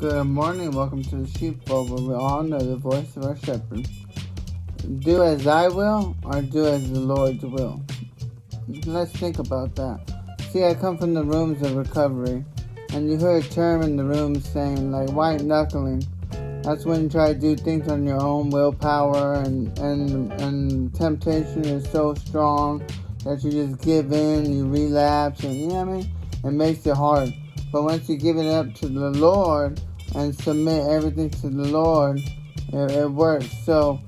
Good morning, welcome to the sheepfold, where we all know the voice of our shepherd. Do as I will, or do as the Lord's will. Let's think about that. See, I come from the rooms of recovery, and you hear a term in the room saying, like, white knuckling. That's when you try to do things on your own willpower, and temptation is so strong that you just give in, you relapse, and you know what I mean? It makes it hard. But once you give it up to the Lord and submit everything to the Lord, it works. So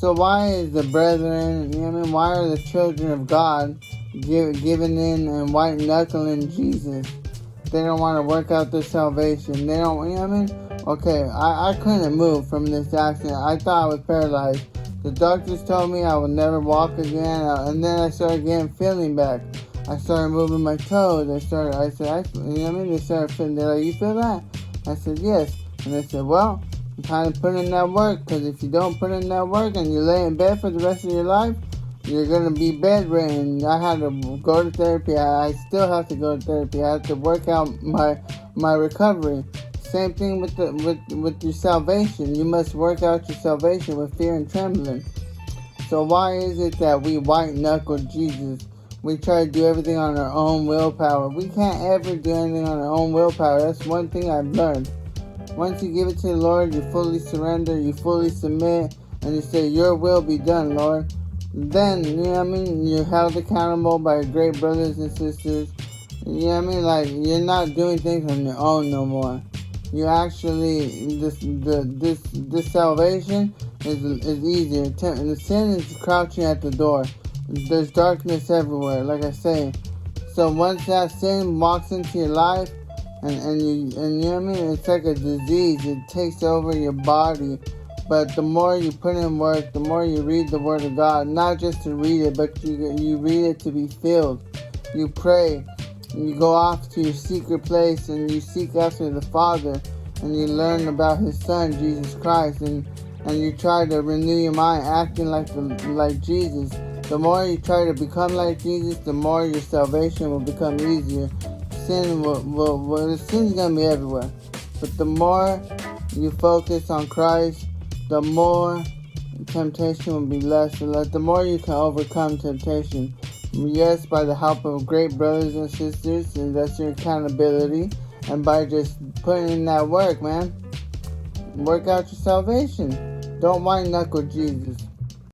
why is the brethren, you know what I mean? Why are the children of God giving in and white knuckling Jesus? They don't want to work out their salvation. They don't, you know what I mean? Okay, I couldn't move from this accident. I thought I was paralyzed. The doctors told me I would never walk again, and then I started getting feeling back. I started moving my toes. You know what I mean? They started feeling, they're like, you feel that? I said, yes. And they said, well, I'm trying to put in that work, because if you don't put in that work and you lay in bed for the rest of your life, you're going to be bedridden. I had to go to therapy. I still have to go to therapy. I have to work out my recovery. Same thing with your salvation. You must work out your salvation with fear and trembling. So why is it that we white-knuckle Jesus? We try to do everything on our own willpower. We can't ever do anything on our own willpower. That's one thing I've learned. Once you give it to the Lord, you fully surrender, you fully submit, and you say, your will be done, Lord. Then, you know what I mean, you're held accountable by great brothers and sisters. You know what I mean? Like, you're not doing things on your own no more. You actually, this salvation is easier. The sin is crouching at the door. There's darkness everywhere, like I say. So once that sin walks into your life, and you know what I mean, it's like a disease. It takes over your body. But the more you put in work, the more you read the Word of God, not just to read it, but you read it to be filled. You pray, and you go off to your secret place, and you seek after the Father, and you learn about His Son, Jesus Christ, and you try to renew your mind, acting like Jesus. The more you try to become like Jesus, the more your salvation will become easier. Sin's gonna be everywhere. But the more you focus on Christ, the more temptation will be less. And the more you can overcome temptation. Yes, by the help of great brothers and sisters, and that's your accountability. And by just putting in that work, man. Work out your salvation. Don't white knuckle Jesus.